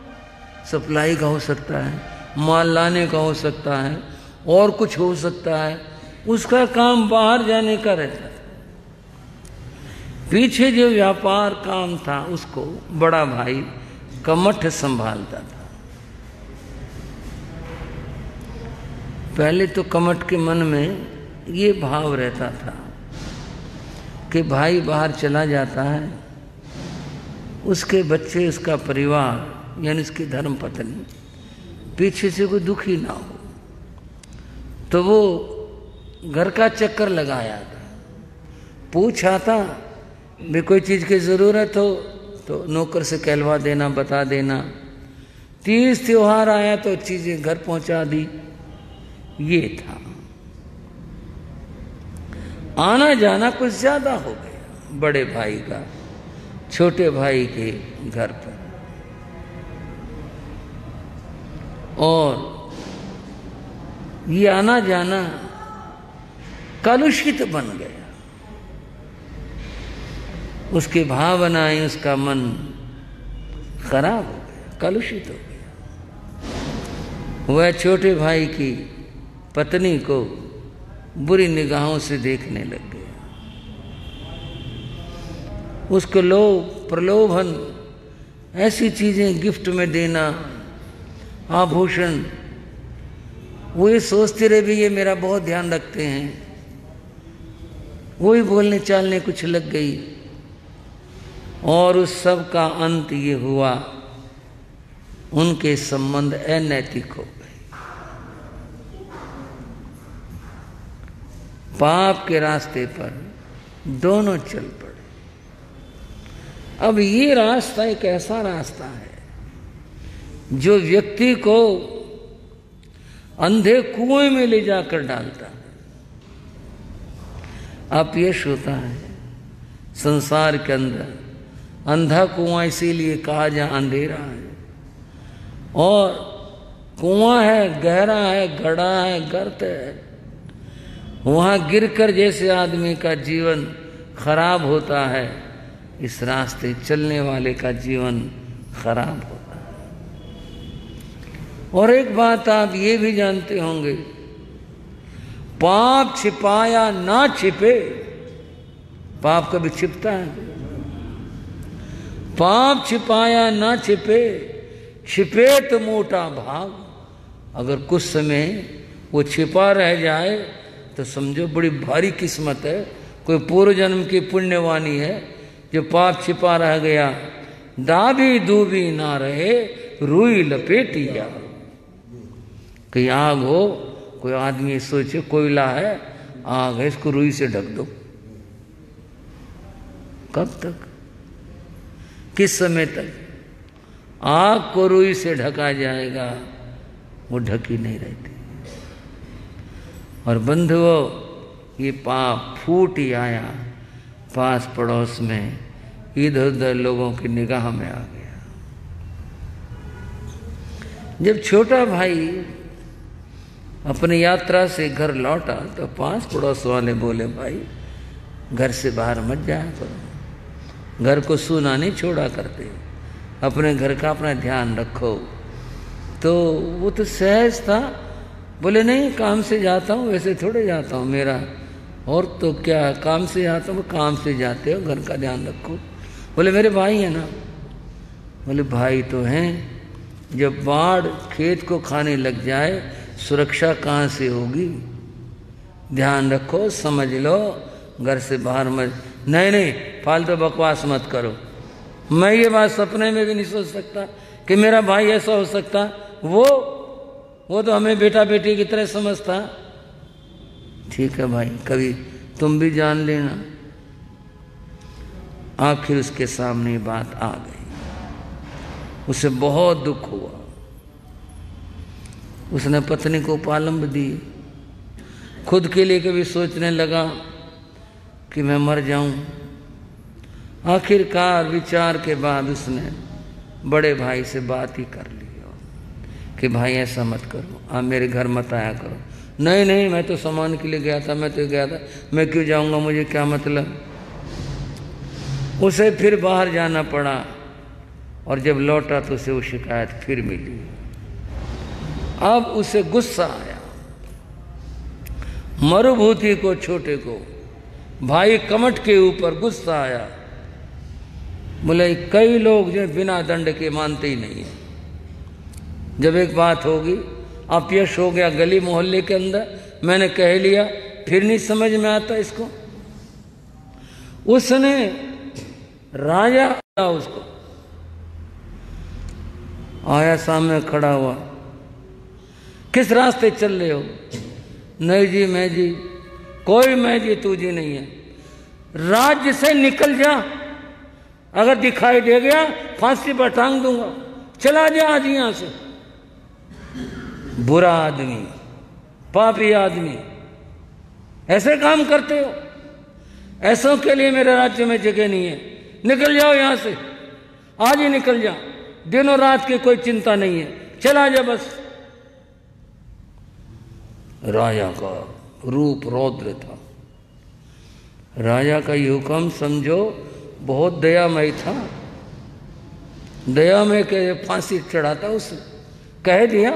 सप्लाई का हो सकता है, माल लाने का हो सकता है, और कुछ हो सकता है। उसका काम बाहर जाने का रहता था। पीछे जो व्यापार काम था, उसको बड़ा भाई कमठ संभालता था। पहले तो कमठ के मन में ये भाव रहता था कि भाई बाहर चला जाता है, उसके बच्चे, उसका परिवार, यानी उसकी धर्मपत्नी पीछे से कोई दुखी ना हो। तो वो घर का चक्कर लगाया था, पूछा था भी कोई चीज़ की ज़रूरत हो तो नौकर से कहलवा देना, बता देना। 30 त्योहार आया तो चीज़ें घर पहुंचा दी। ये था, आना जाना कुछ ज़्यादा हो गया बड़े भाई का छोटे भाई के घर पर, और ये आना जाना कलुषित बन गया। उसकी भावनाएं, उसका मन खराब हो गया, कलुषित हो गया। वह छोटे भाई की पत्नी को बुरी निगाहों से देखने लग गया। उसको लोभ, प्रलोभन, ऐसी चीजें गिफ्ट में देना, आभूषण, वो ये सोचते रहे भी ये मेरा बहुत ध्यान रखते हैं। वही बोलने चालने कुछ लग गई, और उस सब का अंत ये हुआ, उनके संबंध अनैतिक हो गए। पाप के रास्ते पर दोनों चल पड़े। अब ये रास्ता एक ऐसा रास्ता है जो व्यक्ति को अंधे कुएं में ले जाकर डालता है। अपयश होता है संसार के अंदर। अंधा कुआं इसीलिए कहा जहां अंधेरा है, और कुआं है, गहरा है, गड़ा है, गर्त है। वहां गिरकर जैसे आदमी का जीवन खराब होता है, इस रास्ते चलने वाले का जीवन खराब होता है। और एक बात आप ये भी जानते होंगे, पाप छिपाया ना छिपे। पाप कभी छिपता है? पाप छिपाया ना छिपे, छिपे तो मोटा भाग। अगर कुछ समय वो छिपा रह जाए तो समझो बड़ी भारी किस्मत है, कोई पूर्व जन्म की पुण्यवानी है जो पाप छिपा रह गया। दाबी दूबी ना रहे, रुई लपेटिया। कहीं आग हो, कोई आदमी सोचे कोयला है, आग है, इसको रुई से ढक दो। कब तक, किस समय तक आग को रुई से ढका जाएगा? वो ढकी नहीं रहती। और बंधुओं, ये पाप फूट ही आया पास पड़ोस में, इधर उधर लोगों की निगाह में आ गया। जब छोटा भाई अपनी यात्रा से घर लौटा तो पास पड़ोस वाले बोले, भाई घर से बाहर मत जाया करो, घर को सूना नहीं छोड़ा करते, अपने घर का अपना ध्यान रखो। तो वो तो सहज था, बोले नहीं काम से जाता हूँ, वैसे थोड़े जाता हूँ मेरा, और तो क्या काम से जाता हूँ। काम से जाते हो, घर का ध्यान रखो। बोले मेरे भाई हैं ना। बोले भाई तो हैं, जब बाढ़ खेत को खाने लग जाए सुरक्षा कहाँ से होगी? ध्यान रखो, समझ लो, घर से बाहर मत। नहीं नहीं, फालतू बकवास मत करो। मैं ये बात सपने में भी नहीं सोच सकता कि मेरा भाई ऐसा हो सकता। वो तो हमें बेटा बेटी की तरह समझता। ठीक है भाई, कभी तुम भी जान लेना। आखिर उसके सामने बात आ गई, उसे बहुत दुख हुआ। उसने पत्नी को पालंब दी, खुद के लिए कभी सोचने लगा कि मैं मर जाऊं। आखिरकार विचार के बाद उसने बड़े भाई से बात ही कर ली कि भाई ऐसा मत करो, आप मेरे घर मत आया करो। नहीं नहीं, मैं तो सामान के लिए गया था, मैं तो गया था, मैं क्यों जाऊंगा, मुझे क्या मतलब। उसे फिर बाहर जाना पड़ा, और जब लौटा तो उसे वो शिकायत फिर मिली। अब उसे गुस्सा आया, मरुभूति को, छोटे को, भाई कमठ के ऊपर गुस्सा आया। बोले कई लोग जो बिना दंड के मानते ही नहीं है। जब एक बात होगी, अपयश हो गया गली मोहल्ले के अंदर, मैंने कह लिया, फिर नहीं समझ में आता इसको। उसने राजा उसको आया, सामने खड़ा हुआ, किस रास्ते चल रहे हो? नहीं जी मैं जी, कोई मैं जी तू जी नहीं है, राज्य से निकल जा, अगर दिखाई दे गया फांसी पर टांग दूंगा, चला जा आज यहां से। बुरा आदमी, पापी आदमी, ऐसे काम करते हो? ऐसों के लिए मेरे राज्य में जगह नहीं है, निकल जाओ यहां से, आज ही निकल जा, दिनों रात की कोई चिंता नहीं है, चला जा बस। राजा का रूप रौद्र था। राजा का ये हुक्म समझो बहुत दयामय था। दयामय के फांसी चढ़ाता उसे, कह दिया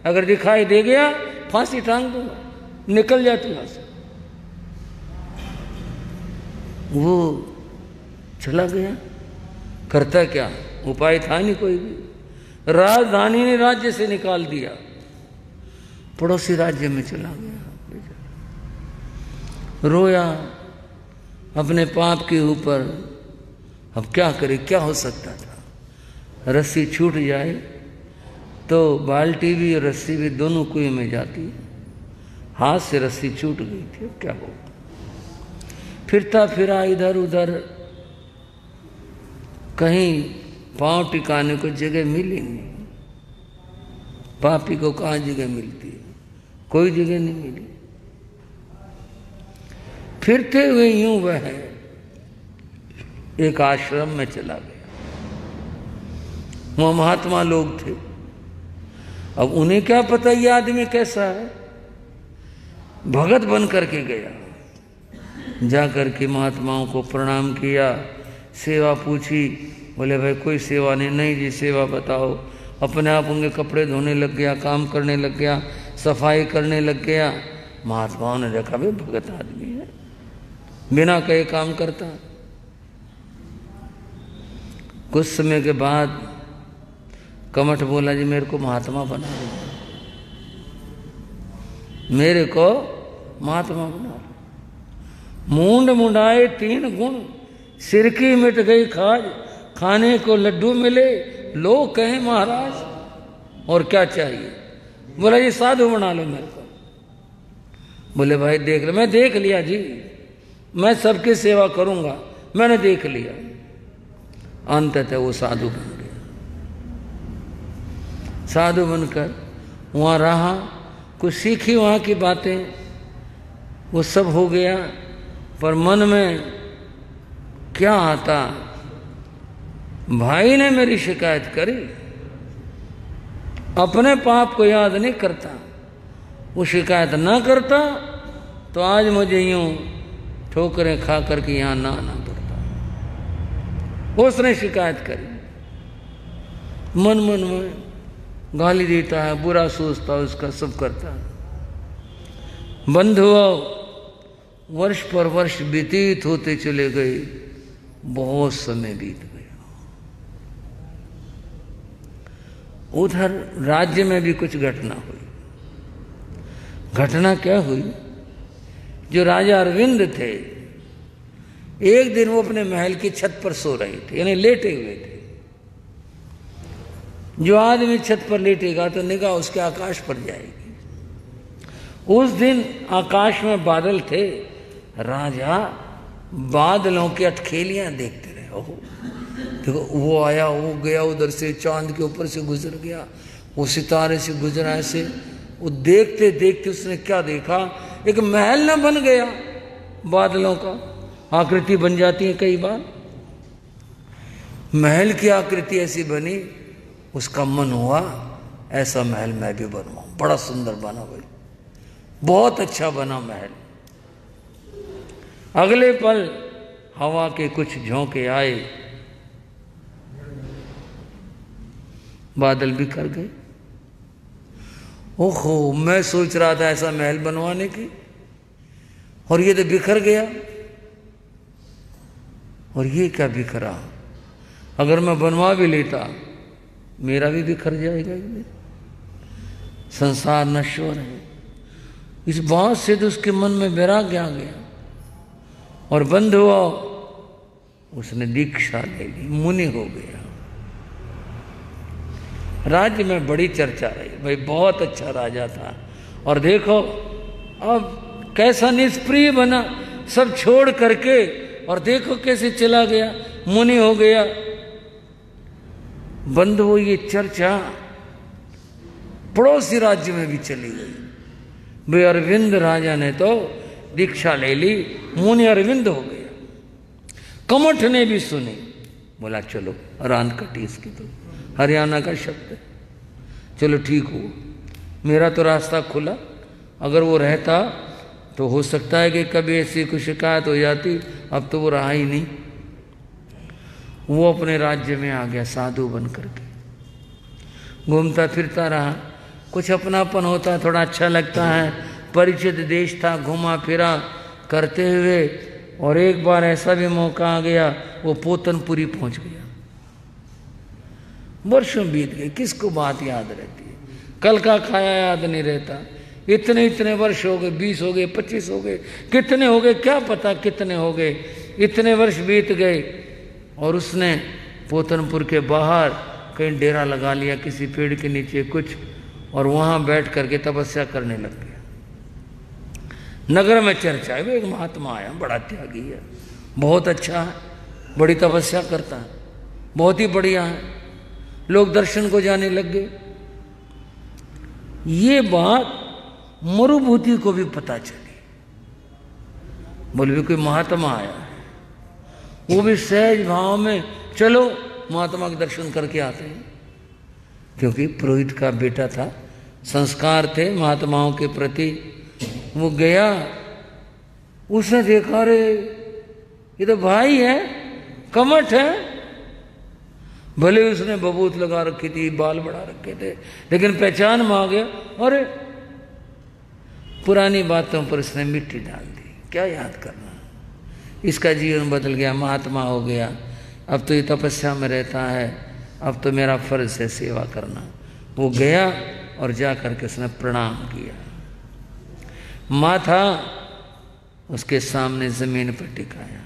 अगर दिखाई दे गया फांसी टांग दूंगा, निकल जा तू यहां से। वो चला गया, करता क्या, उपाय था नहीं कोई भी। राजधानी ने राज्य से निकाल दिया, पड़ोसी राज्य में चला गया, रोया अपने पाप के ऊपर। अब क्या करे, क्या हो सकता था? रस्सी छूट जाए तो बाल्टी भी और रस्सी भी दोनों कुएं में जाती है। हाथ से रस्सी छूट गई थी, क्या हो। फिरता फिरा इधर उधर, कहीं पांव टिकाने को जगह मिली नहीं। पापी को कहाँ जगह मिलती है? कोई जगह नहीं मिली। फिरते हुए यूं वह एक आश्रम में चला गया। वहां महात्मा लोग थे। अब उन्हें क्या पता ये आदमी कैसा है, भगत बन करके गया। जाकर के महात्माओं को प्रणाम किया, सेवा पूछी। बोले भाई कोई सेवा नहीं। नहीं जी सेवा बताओ। अपने आप उनके कपड़े धोने लग गया, काम करने लग गया, सफाई करने लग गया। महात्माओं ने देखा भाई भगत आदमी है, बिना कहे काम करता। कुछ समय के बाद कमठ बोला जी मेरे को महात्मा बना दो, मेरे को महात्मा बना दो। मूंड मुंडाए 3 गुण, सिर की मिट गई खाज, खाने को लड्डू मिले, लोग कहें महाराज और क्या चाहिए। बोला ये साधु बना लो मेरे को। बोले भाई देख लो। मैं देख लिया जी, मैं सबकी सेवा करूंगा, मैंने देख लिया। अंततः वो साधु बन गया। साधु बनकर वहाँ रहा, कुछ सीखी वहाँ की बातें, वो सब हो गया। पर मन में क्या आता, भाई ने मेरी शिकायत करी, अपने पाप को याद नहीं करता। वो शिकायत ना करता तो आज मुझे यूं ठोकरें खा करके यहाँ ना आना पड़ता। उसने शिकायत करी, मन मन में गाली देता है, बुरा सोचता है, उसका सब करता है। बंधुओं वर्ष पर वर्ष व्यतीत होते चले गए, बहुत समय बीत गया। उधर राज्य में भी कुछ घटना हुई। घटना क्या हुई, जो राजा अरविंद थे, एक दिन वो अपने महल की छत पर सो रहे थे, यानी लेटे हुए थे। जो आदमी छत पर लेटेगा तो निगाह उसके आकाश पर जाएगी। उस दिन आकाश में बादल थे। राजा बादलों की अटखेलियां देखते रहे। ओहो देखो, वो आया, वो गया उधर से, चांद के ऊपर से गुजर गया, वो सितारे से गुजरा। ऐसे वो देखते देखते उसने क्या देखा, एक महल ना बन गया। बादलों का आकृति बन जाती है कई बार, महल की आकृति ऐसी बनी। उसका मन हुआ ऐसा महल मैं भी बनवाऊं। बड़ा सुंदर बना भाई, बहुत अच्छा बना महल। अगले पल हवा के कुछ झोंके आए, बादल बिखर गए। ओहो, मैं सोच रहा था ऐसा महल बनवाने की, और ये तो बिखर गया। और ये क्या बिखरा, अगर मैं बनवा भी लेता मेरा भी बिखर जाएगा। संसार नश्वर है। इस बात से तो उसके मन में वैराग्य आ गया। और बंधुओं उसने दीक्षा ले ली, मुनि हो गया। राज्य में बड़ी चर्चा रही, भाई बहुत अच्छा राजा था। और देखो अब कैसा निष्प्रिय बना, सब छोड़ करके, और देखो कैसे चला गया, मुनि हो गया। बंधुओं ये चर्चा पड़ोसी राज्य में भी चली गई। भाई अरविंद राजा ने तो दीक्षा ले ली, मुनि अरविंद हो गया। कमठ ने भी सुनी, बोला चलो रान कटी इसकी, तो हरियाणा का शब्द है, चलो ठीक हो, मेरा तो रास्ता खुला। अगर वो रहता तो हो सकता है कि कभी ऐसी कोई शिकायत हो जाती, अब तो वो रहा ही नहीं। वो अपने राज्य में आ गया साधु बन करके, घूमता फिरता रहा। कुछ अपनापन होता है, थोड़ा अच्छा लगता है। परिचित देश था, घुमा फिरा करते हुए। और एक बार ऐसा भी मौका आ गया, वो पोतनपुरी पहुंच गया। वर्षों बीत गए, किसको बात याद रहती है, कल का खाया याद नहीं रहता। इतने इतने वर्ष हो गए, 20 हो गए, 25 हो गए, कितने हो गए क्या पता कितने हो गए। इतने वर्ष बीत गए और उसने पोतनपुर के बाहर कहीं डेरा लगा लिया, किसी पेड़ के नीचे कुछ, और वहां बैठ करके तपस्या करने लग गया। नगर में चर्चा है, एक महात्मा आया, बड़ा त्यागी है, बहुत अच्छा है, बड़ी तपस्या करता है, बहुत ही बढ़िया है। लोग दर्शन को जाने लग गए। ये बात मरुभूति को भी पता चली। बोले भी कोई महात्मा आया है, वो भी सहज भाव में चलो महात्मा के दर्शन करके आते हैं। क्योंकि पुरोहित का बेटा था, संस्कार थे महात्माओं के प्रति। वो गया उसने देखा, रे ये तो भाई है, कमठ है। भले उसने बबूत लगा रखी थी, बाल बढ़ा रखे थे, लेकिन पहचान में आ गया। अरे पुरानी बातों पर इसने मिट्टी डाल दी, क्या याद करना। इसका जीवन बदल गया, महात्मा हो गया। अब तो ये तपस्या में रहता है, अब तो मेरा फर्ज है सेवा करना। वो गया और जा करके उसने प्रणाम किया, माथा उसके सामने जमीन पर टिकाया,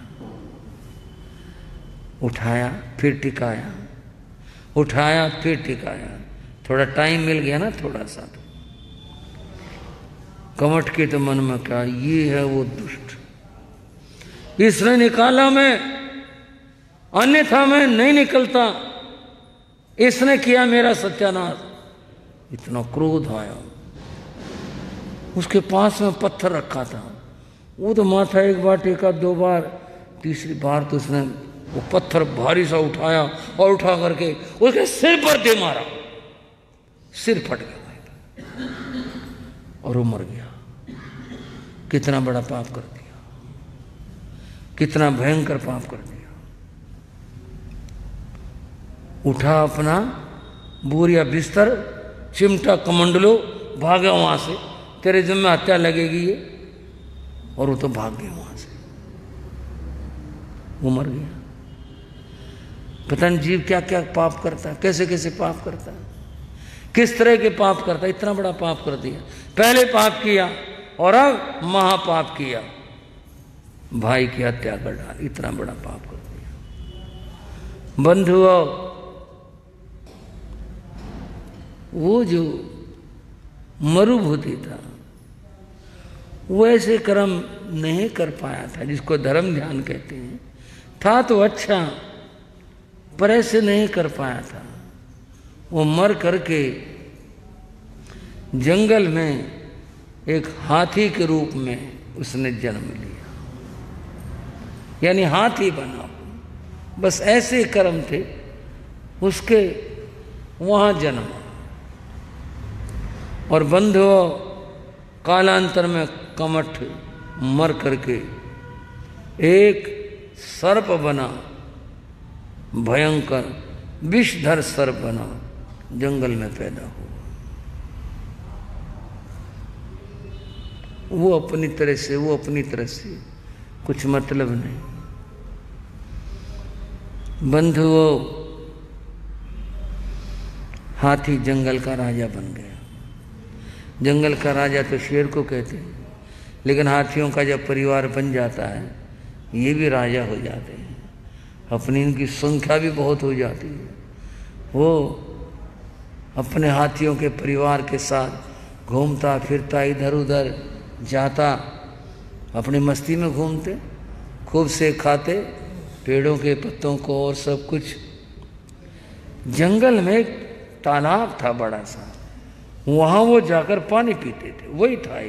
उठाया फिर टिकाया, उठाया फिर टिकाया। थोड़ा टाइम मिल गया ना, थोड़ा सा। तो कमठ के तो मन में क्या, ये है वो दुष्ट, इसने निकाला मैं, अन्यथा मैं नहीं निकलता, इसने किया मेरा सत्यानाश। इतना क्रोध आया। उसके पास में पत्थर रखा था, वो तो माथा एक बार टेका, 2 बार, तीसरी बार तो उसने वो पत्थर भारी सा उठाया और उठा करके उसके सिर पर दे मारा। सिर फट गया और वो मर गया। कितना बड़ा पाप कर दिया, कितना भयंकर पाप कर दिया। उठा अपना बोरिया बिस्तर, चिमटा कमंडलो, भागा वहां से, तेरे जिम्मे हत्या लगेगी ये। और वो तो भाग गया वहां से, वो मर गया। पता नहीं जीव क्या क्या पाप करता है, कैसे कैसे पाप करता है, किस तरह के पाप करता है। इतना बड़ा पाप कर दिया, पहले पाप किया और अब महापाप किया, भाई की हत्या कर डाली, इतना बड़ा पाप कर दिया। बंधुओं, वो जो मरुभूति था वो ऐसे कर्म नहीं कर पाया था जिसको धर्म ध्यान कहते हैं। था तो अच्छा, पर ऐसे नहीं कर पाया था। वो मर करके जंगल में एक हाथी के रूप में उसने जन्म लिया, यानी हाथी बना। बस ऐसे कर्म थे उसके, वहां जन्म। और बंधुओं, कालांतर में कमठ मर करके एक सर्प बना, भयंकर विषधर सर्प बना, जंगल में पैदा हुआ। वो अपनी तरह से कुछ मतलब नहीं। बंधुओं, हाथी जंगल का राजा बन गया। जंगल का राजा तो शेर को कहते हैं, लेकिन हाथियों का जब परिवार बन जाता है ये भी राजा हो जाते हैं। अपनी इनकी संख्या भी बहुत हो जाती है। वो अपने हाथियों के परिवार के साथ घूमता फिरता, इधर उधर जाता, अपनी मस्ती में घूमते, खूब से खाते पेड़ों के पत्तों को और सब कुछ। जंगल में एक तालाब था बड़ा सा, वहां वो जाकर पानी पीते थे। वही था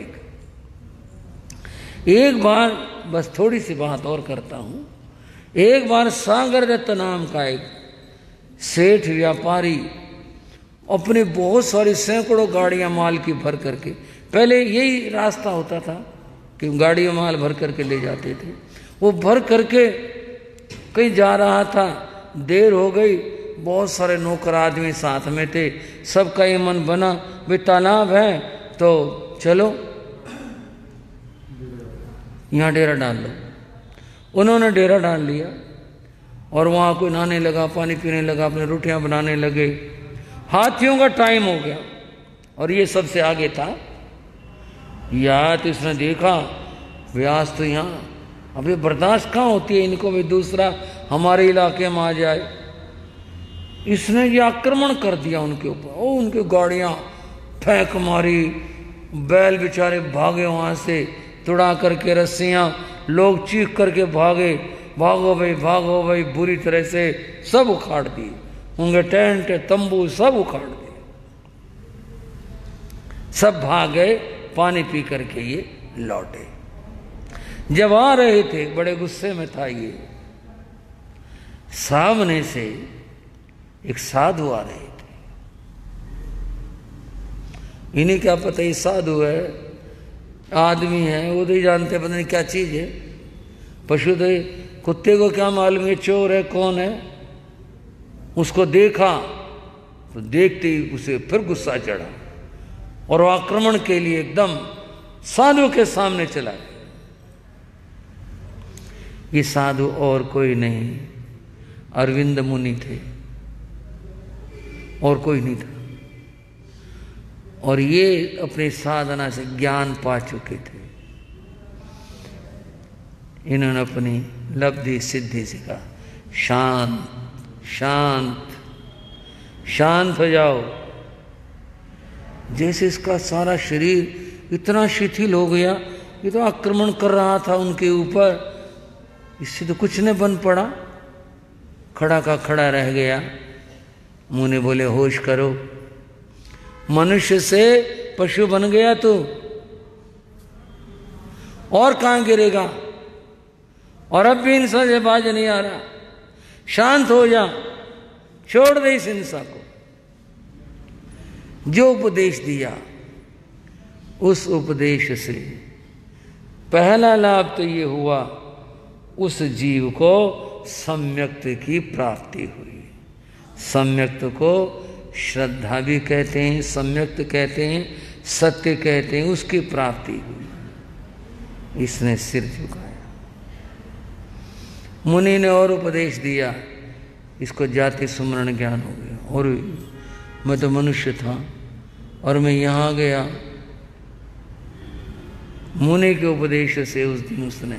एक बार, बस थोड़ी सी बात और करता हूं। एक बार सागर दत्त नाम का एक सेठ व्यापारी अपने बहुत सारी सैकड़ों गाड़ियां माल की भर करके, पहले यही रास्ता होता था कि गाड़ियां माल भर करके ले जाते थे। वो भर करके कहीं जा रहा था, देर हो गई, बहुत सारे नौकर आदमी साथ में थे। सबका ये मन बना, वे तालाब है तो चलो यहाँ डेरा डाल लो। उन्होंने डेरा डाल लिया और वहाँ कोई नहाने लगा, पानी पीने लगा, अपने रोटियां बनाने लगे। हाथियों का टाइम हो गया और ये सबसे आगे था। या तो इसने देखा व्यास तो यहाँ, अभी बर्दाश्त कहाँ होती है इनको, भी दूसरा हमारे इलाके में आ जाए। इसने ये आक्रमण कर दिया उनके ऊपर। ओ, उनकी गाड़ियां फेंक मारी, बैल बेचारे भागे वहां से, तुड़ा करके रस्सियां, लोग चीख करके भागे, भागो भाई, बुरी तरह से सब उखाड़ दिए। उनके टेंट तंबू सब उखाड़ दिए, सब भाग गए। पानी पी करके ये लौटे। जब आ रहे थे, बड़े गुस्से में था ये, सामने से एक साधु आ रहे थे। इन्हें क्या पता ये साधु है, आदमी है वो तो ही जानते पता नहीं क्या चीज़ है। पशु तो कुत्ते को क्या मालूम है चोर है कौन है। उसको देखा तो देखते ही उसे फिर गुस्सा चढ़ा और वो आक्रमण के लिए एकदम साधु के सामने चला गया। ये साधु और कोई नहीं, अरविंद मुनि थे और कोई नहीं था। और ये अपनी साधना से ज्ञान पा चुके थे। इन्होंने अपनी लब्धि सिद्धि से कहा शांत शांत शांत हो जाओ। जैसे इसका सारा शरीर इतना शिथिल हो गया, ये तो आक्रमण कर रहा था उनके ऊपर, इससे तो कुछ नहीं बन पड़ा, खड़ा का खड़ा रह गया। मुनि बोले होश करो, मनुष्य से पशु बन गया तू, और कहां गिरेगा, और अब भी हिंसा से बाज नहीं आ रहा। शांत हो जा, छोड़ दे इस हिंसा को। जो उपदेश दिया उस उपदेश से पहला लाभ तो ये हुआ, उस जीव को सम्यक्त की प्राप्ति हुई। सम्यक्त को श्रद्धा भी कहते हैं, सम्यक्त कहते हैं, सत्य कहते हैं, उसकी प्राप्ति हुई। इसने सिर झुकाया। मुनि ने और उपदेश दिया, इसको जाति सुमरण ज्ञान हो गया। और मैं तो मनुष्य था और मैं यहाँ गया। मुनि के उपदेश से उस दिन उसने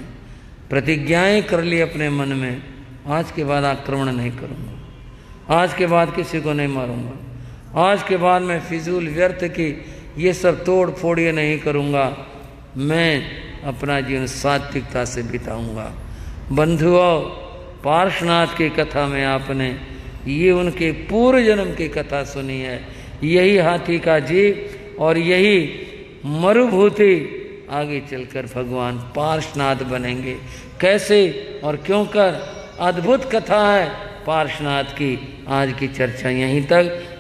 प्रतिज्ञाएं कर ली अपने मन में, आज के बाद आक्रमण नहीं करूँगा, आज के बाद किसी को नहीं मारूंगा, आज के बाद मैं फिजूल व्यर्थ की ये सब तोड़ फोड़ ये नहीं करूँगा, मैं अपना जीवन सात्विकता से बिताऊंगा। बंधुओं, पार्श्वनाथ की कथा में आपने ये उनके पूर्व जन्म की कथा सुनी है। यही हाथी का जीव और यही मरुभूति आगे चलकर भगवान पार्श्वनाथ बनेंगे। कैसे और क्यों कर, अद्भुत कथा है पार्श्वनाथ की। आज की चर्चा यहीं तक।